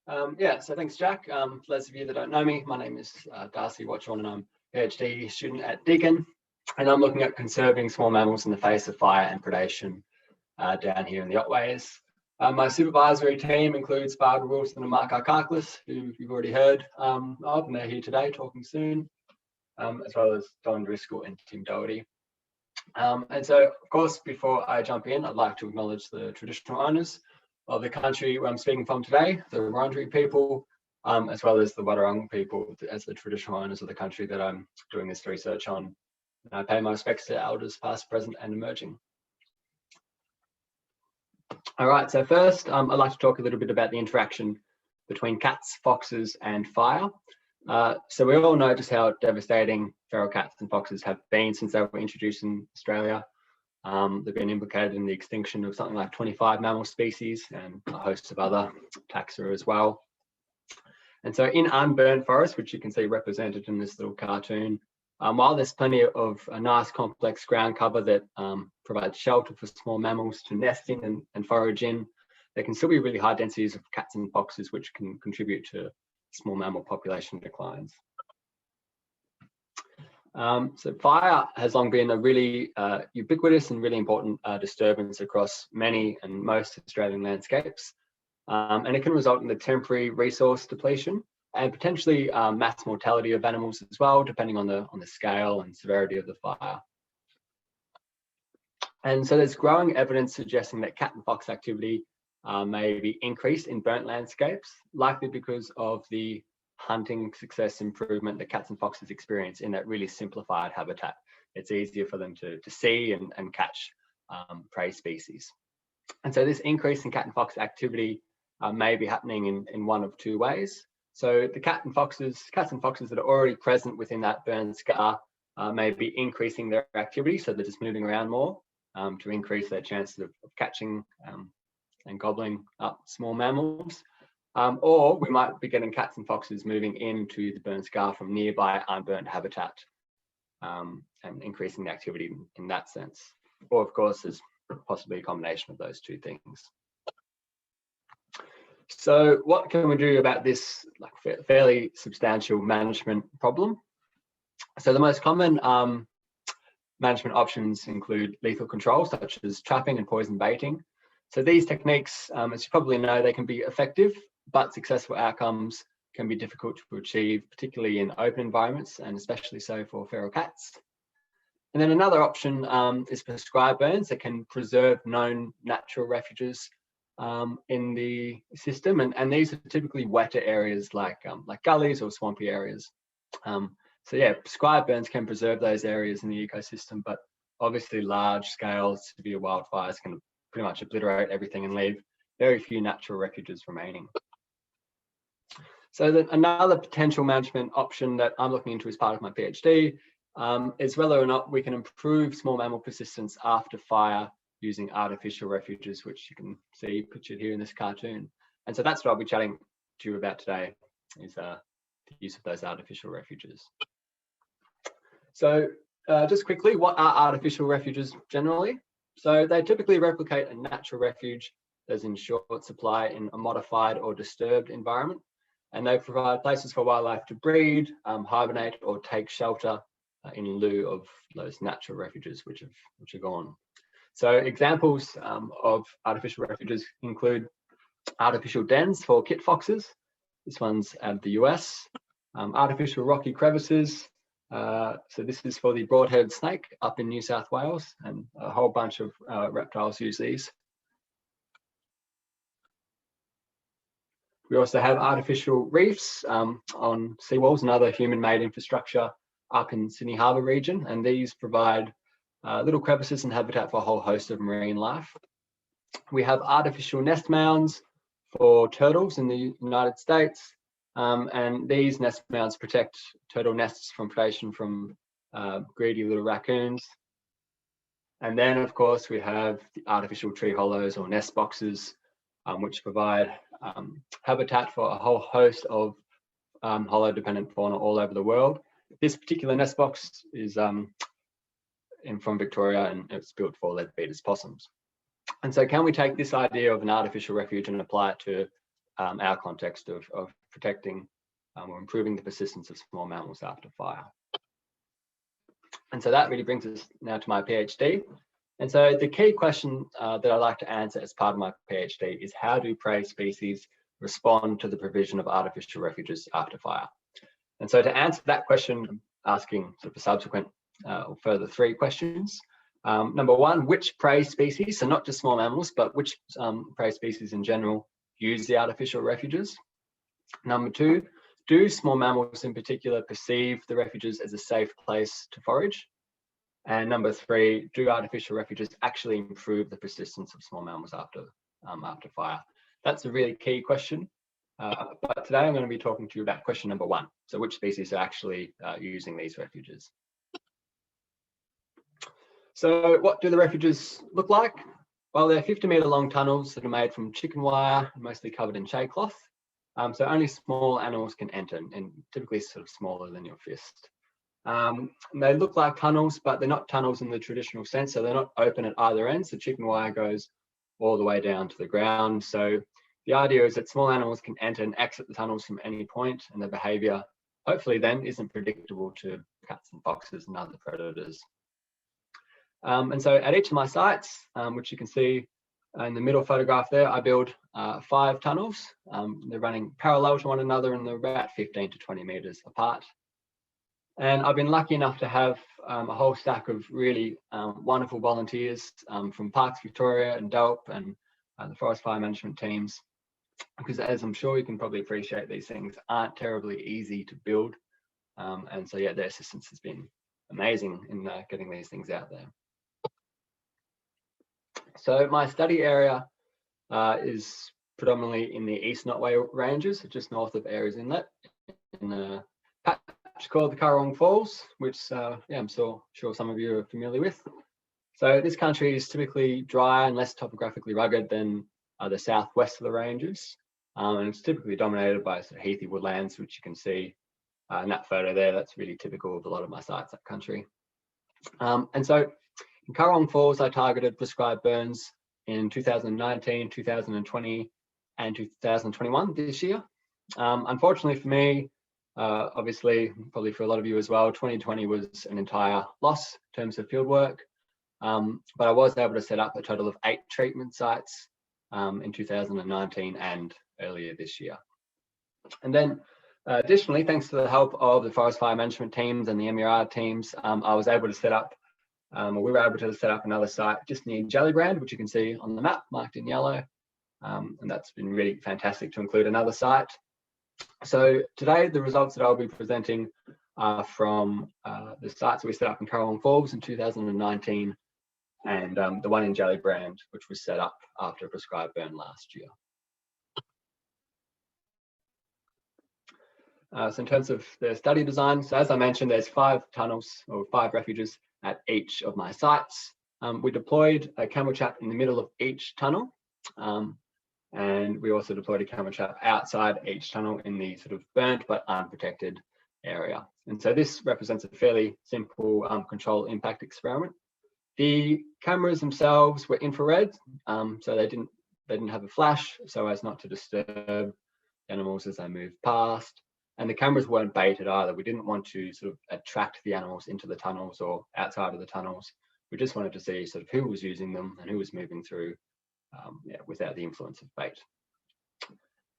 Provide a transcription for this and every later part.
So thanks, Jack. For those of you that don't know me, my name is Darcy Watchorn, and I'm a PhD student at Deakin, and I'm looking at conserving small mammals in the face of fire and predation down here in the Otways. My supervisory team includes Barbara Wilson and Mark Arkarklis, who you've already heard of, and they're here today talking soon, as well as Don Driscoll and Tim Doherty. And so, of course, before I jump in, I'd like to acknowledge the traditional owners of the country where I'm speaking from today, the Wurundjeri people, as well as the Wadawurrung people as the traditional owners of the country that I'm doing this research on. And I pay my respects to elders past, present and emerging. All right, so first I'd like to talk a little bit about the interaction between cats, foxes and fire. So we all know just how devastating feral cats and foxes have been since they were introduced in Australia. They've been implicated in the extinction of something like 25 mammal species and a host of other taxa as well. And so in unburned forest, which you can see represented in this little cartoon, while there's plenty of a nice complex ground cover that provides shelter for small mammals to nest in and forage in, there can still be really high densities of cats and foxes, which can contribute to small mammal population declines. So fire has long been a really ubiquitous and really important disturbance across many and most Australian landscapes. And it can result in the temporary resource depletion and potentially mass mortality of animals as well, depending on the scale and severity of the fire. And so there's growing evidence suggesting that cat and fox activity may be increased in burnt landscapes, likely because of the hunting success improvement that cats and foxes experience in that really simplified habitat. It's easier for them to see and catch prey species. And so this increase in cat and fox activity may be happening in one of two ways. So the cats and foxes that are already present within that burn scar may be increasing their activity, so they're just moving around more to increase their chances of catching and gobbling up small mammals. Or we might be getting cats and foxes moving into the burn scar from nearby unburnt habitat and increasing the activity in that sense. Or of course, there's possibly a combination of those two things. So what can we do about this fairly substantial management problem? So the most common management options include lethal control, such as trapping and poison baiting. So these techniques, as you probably know, they can be effective, but successful outcomes can be difficult to achieve, particularly in open environments, and especially so for feral cats. And then another option is prescribed burns that can preserve known natural refuges in the system, and these are typically wetter areas like gullies or swampy areas. So yeah, prescribed burns can preserve those areas in the ecosystem, but obviously large-scale severe wildfires can pretty much obliterate everything and leave very few natural refuges remaining. So another potential management option that I'm looking into as part of my PhD is whether or not we can improve small mammal persistence after fire using artificial refuges, which you can see pictured here in this cartoon. And so that's what I'll be chatting to you about today, is the use of those artificial refuges. So just quickly, what are artificial refuges generally? So they typically replicate a natural refuge that's in short supply in a modified or disturbed environment, and they provide places for wildlife to breed, hibernate, or take shelter in lieu of those natural refuges which are gone. So examples of artificial refuges include artificial dens for kit foxes. This one's out of the US. Artificial rocky crevices. So this is for the broad-headed snake up in New South Wales, and a whole bunch of reptiles use these. We also have artificial reefs on seawalls and other human-made infrastructure up in Sydney Harbour region, and these provide little crevices and habitat for a whole host of marine life. We have artificial nest mounds for turtles in the United States, and these nest mounds protect turtle nests from predation from greedy little raccoons. And then, of course, we have the artificial tree hollows or nest boxes, which provide habitat for a whole host of hollow-dependent fauna all over the world. This particular nest box is from Victoria, and it's built for leadbeater's possums. And so can we take this idea of an artificial refuge and apply it to our context of protecting or improving the persistence of small mammals after fire. And so that really brings us now to my PhD. And so the key question that I like to answer as part of my PhD is, how do prey species respond to the provision of artificial refuges after fire? And so to answer that question, I'm asking sort of a subsequent or further 3 questions. Number 1, which prey species, so not just small mammals, but which prey species in general use the artificial refuges? Number 2, do small mammals in particular perceive the refuges as a safe place to forage? And number 3, do artificial refuges actually improve the persistence of small mammals after fire? That's a really key question. But today I'm going to be talking to you about question number 1. So which species are actually using these refuges? So what do the refuges look like? Well, they're 50-metre long tunnels that are made from chicken wire, mostly covered in shade cloth. So only small animals can enter, and typically sort of smaller than your fist. They look like tunnels, but they're not tunnels in the traditional sense. So they're not open at either end. So chicken wire goes all the way down to the ground. So the idea is that small animals can enter and exit the tunnels from any point, and their behaviour, hopefully then, isn't predictable to cats and foxes and other predators. And so at each of my sites, which you can see in the middle photograph there, I build 5 tunnels. They're running parallel to one another, and they're about 15 to 20 metres apart. And I've been lucky enough to have a whole stack of really wonderful volunteers from Parks Victoria and DELP and the forest fire management teams, because as I'm sure you can probably appreciate, these things aren't terribly easy to build. And so, yeah, their assistance has been amazing in getting these things out there. So my study area is predominantly in the Eastern Otway ranges, just north of Ayers Inlet, in a patch called the Currawong Falls, which yeah, I'm sure some of you are familiar with. So this country is typically drier and less topographically rugged than the southwest of the ranges, and it's typically dominated by sort of heathy woodlands, which you can see in that photo there. That's really typical of a lot of my sites up country. And so in Currawong Falls, I targeted prescribed burns in 2019, 2020, and 2021 this year. Unfortunately for me, obviously, probably for a lot of you as well, 2020 was an entire loss in terms of field work. But I was able to set up a total of 8 treatment sites in 2019 and earlier this year. And then additionally, thanks to the help of the forest fire management teams and the MER teams, I was able to set up, we were able to set up another site just near Jellybrand, which you can see on the map marked in yellow. And that's been really fantastic to include another site. So today, the results that I'll be presenting are from the sites that we set up in Currawong Falls in 2019 and the one in Jellybrand, which was set up after a prescribed burn last year. So in terms of the study design, so as I mentioned, there's 5 tunnels or 5 refuges at each of my sites. We deployed a camera trap in the middle of each tunnel. And we also deployed a camera trap outside each tunnel in the sort of burnt but unprotected area. And so this represents a fairly simple control impact experiment. The cameras themselves were infrared, so they didn't have a flash, so as not to disturb animals as they moved past. And the cameras weren't baited either. We didn't want to sort of attract the animals into the tunnels or outside of the tunnels. We just wanted to see sort of who was using them and who was moving through yeah, without the influence of bait.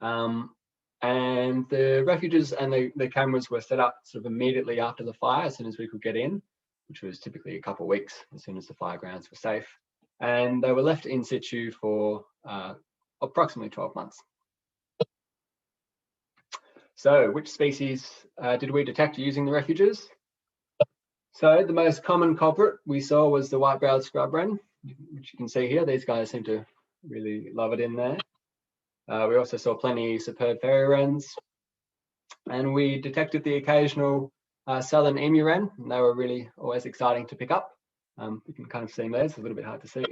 And the refuges and the cameras were set up sort of immediately after the fire, as soon as we could get in, which was typically a couple of weeks, as soon as the fire grounds were safe. And they were left in situ for approximately 12 months. So which species did we detect using the refuges? So the most common culprit we saw was the white-browed scrub wren, which you can see here. These guys seem to really love it in there. We also saw plenty of superb fairy wrens, and we detected the occasional southern emu wren, and they were really always exciting to pick up. You can kind of see them there, it's a little bit hard to see.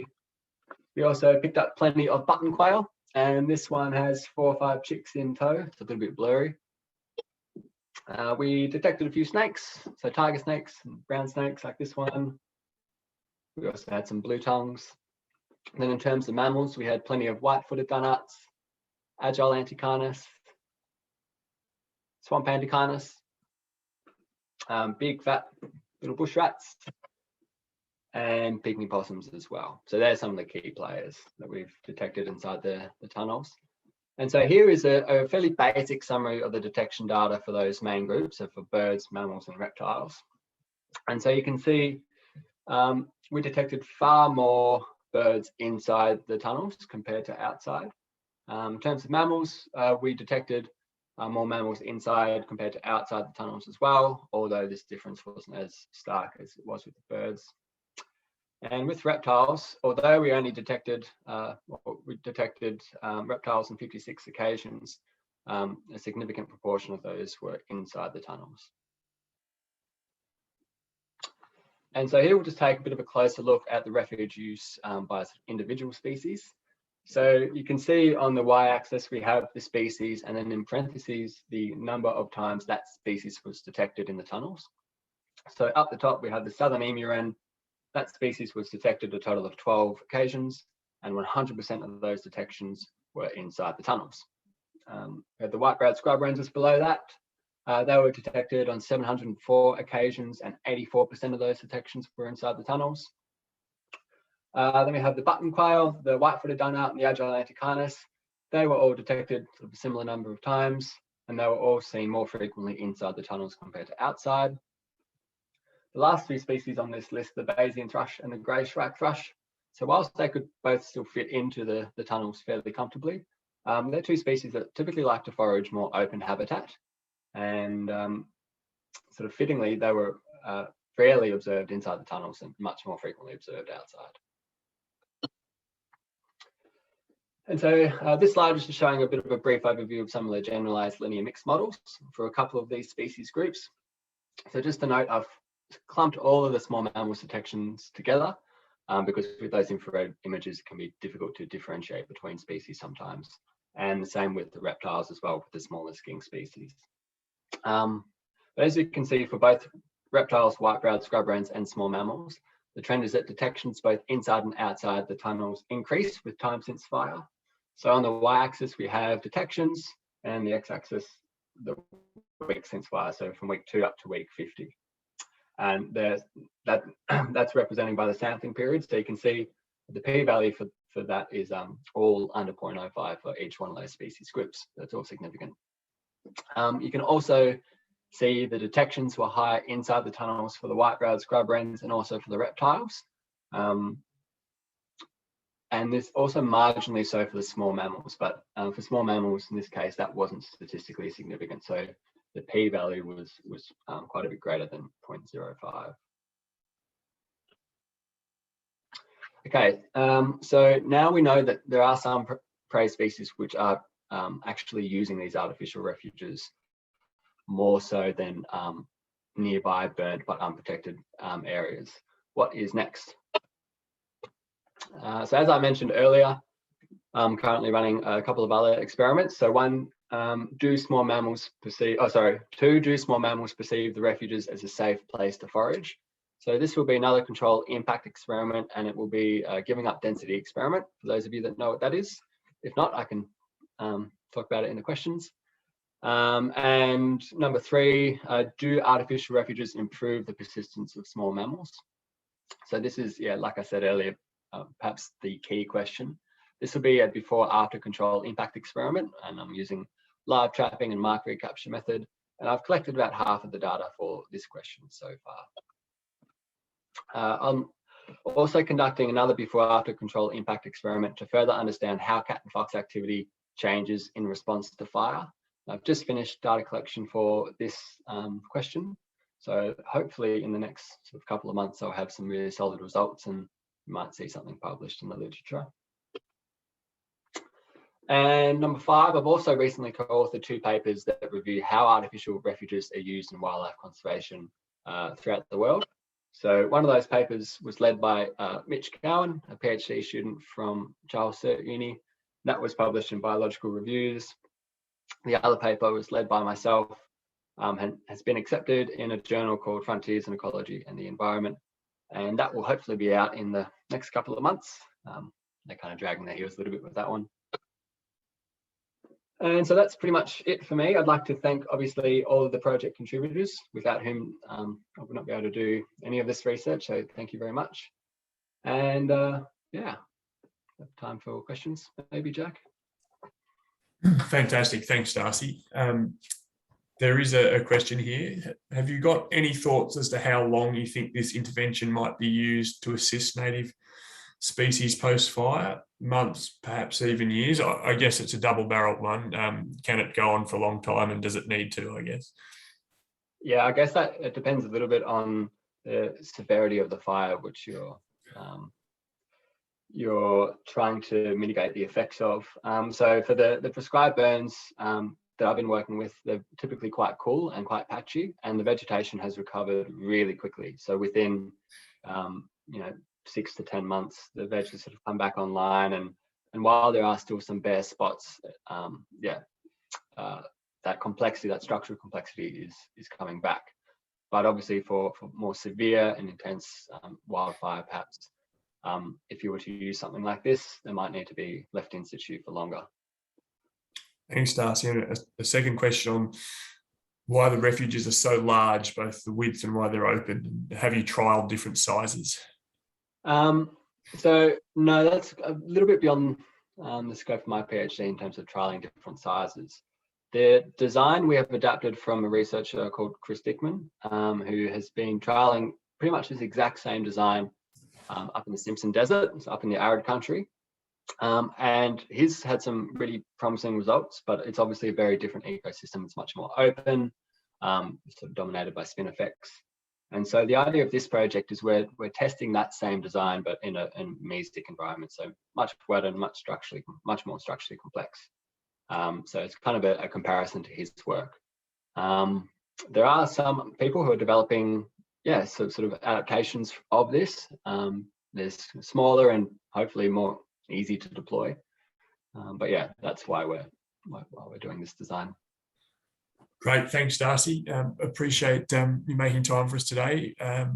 We also picked up plenty of button quail, and this one has 4 or 5 chicks in tow. It's a little bit blurry. We detected a few snakes, so tiger snakes and brown snakes like this one. We also had some blue tongues. And then in terms of mammals, we had plenty of white-footed dunnuts, agile antechinus, swamp antechinus, big fat little bush rats, and pygmy possums as well. So they're some of the key players that we've detected inside the tunnels. And so here is a fairly basic summary of the detection data for those main groups, so for birds, mammals, and reptiles. And so you can see we detected far more birds inside the tunnels compared to outside. In terms of mammals, we detected more mammals inside compared to outside the tunnels as well, although this difference wasn't as stark as it was with the birds. And with reptiles, although we only detected reptiles on 56 occasions, a significant proportion of those were inside the tunnels. And so here we'll just take a bit of a closer look at the refuge use by individual species. So you can see on the y-axis we have the species, and then in parentheses the number of times that species was detected in the tunnels. So up the top we have the southern emu wren. That species was detected a total of 12 occasions, and 100% of those detections were inside the tunnels. We had the white-browed scrub wrens just below that. They were detected on 704 occasions, and 84% of those detections were inside the tunnels. Then we have the button quail, the white-footed dunnart, and the agile antechinus. They were all detected a similar number of times, and they were all seen more frequently inside the tunnels compared to outside. The last three species on this list, the Bayesian thrush and the grey shrike thrush. So whilst they could both still fit into the tunnels fairly comfortably, they're two species that typically like to forage more open habitat. And sort of fittingly, they were rarely observed inside the tunnels and much more frequently observed outside. And so this slide is just showing a bit of a brief overview of some of the generalised linear mixed models for a couple of these species groups. So just to note, I've clumped all of the small mammals detections together because with those infrared images it can be difficult to differentiate between species sometimes, and the same with the reptiles as well, with the smaller skin species. But as you can see, for both reptiles, white-browed scrub wrens, and small mammals, the trend is that detections both inside and outside the tunnels increase with time since fire. So on the y-axis we have detections, and the x-axis the week since fire, so from week 2 up to week 50. And that's representing by the sampling period. So you can see the p-value for that is all under 0.05 for each one of those species groups. That's all significant. You can also see the detections were higher inside the tunnels for the white-browed scrub wrens and also for the reptiles. And this also marginally so for the small mammals, but for small mammals in this case that wasn't statistically significant. So the p-value was quite a bit greater than 0.05. Okay, so now we know that there are some prey species which are actually using these artificial refuges more so than nearby burnt but unprotected areas. What is next? So as I mentioned earlier, I'm currently running a couple of other experiments. So one, do small mammals perceive the refuges as a safe place to forage? So this will be another control impact experiment, and it will be a giving up density experiment for those of you that know what that is. If not, I can talk about it in the questions. And number 3, do artificial refuges improve the persistence of small mammals? So this is, yeah, like I said earlier, perhaps the key question. This will be a before-after control impact experiment, and I'm using live trapping and mark recapture method, and I've collected about half of the data for this question so far. I'm also conducting another before-after control impact experiment to further understand how cat and fox activity changes in response to fire. I've just finished data collection for this question, so hopefully in the next sort of couple of months I'll have some really solid results and you might see something published in the literature. And number 5, I've also recently co-authored 2 papers that review how artificial refuges are used in wildlife conservation throughout the world. So one of those papers was led by Mitch Cowan, a PhD student from Deakin Uni. That was published in Biological Reviews. The other paper was led by myself and has been accepted in a journal called Frontiers in Ecology and the Environment. And that will hopefully be out in the next couple of months. They're kind of dragging their heels a little bit with that one. And so that's pretty much it for me. I'd like to thank, obviously, all of the project contributors, without whom I would not be able to do any of this research. So thank you very much. And yeah, time for questions, maybe, Jack. Fantastic. Thanks, Darcy. There is a question here. Have you got any thoughts as to how long you think this intervention might be used to assist native species post-fire? Months, perhaps even years? I guess it's a double-barreled one. Can it go on for a long time, and does it need to, I guess? Yeah, I guess that it depends a little bit on the severity of the fire, which you're trying to mitigate the effects of. So for the prescribed burns that I've been working with, they're typically quite cool and quite patchy, and the vegetation has recovered really quickly. So within 6 to 10 months, the veg has sort of come back online, and while there are still some bare spots, that complexity, that structural complexity is coming back. But obviously for more severe and intense wildfire, perhaps if you were to use something like this, they might need to be left in situ for longer. Thanks, Darcy. And a second question on why the refuges are so large, both the width and why they're open. Have you trialled different sizes? So no, that's a little bit beyond the scope of my PhD in terms of trialing different sizes. The design we have adapted from a researcher called Chris Dickman, who has been trialing pretty much this exact same design up in the Simpson Desert, so up in the arid country. And he's had some really promising results, but it's obviously a very different ecosystem. It's much more open, sort of dominated by spin effects. And so the idea of this project is we're testing that same design, but in a mestic environment, so much wetter and much more structurally complex. So it's kind of a comparison to his work. There are some people who are developing, sort of adaptations of this. There's smaller and hopefully more easy to deploy. But yeah, that's why we're doing this design. Great, thanks, Darcy. Appreciate you making time for us today.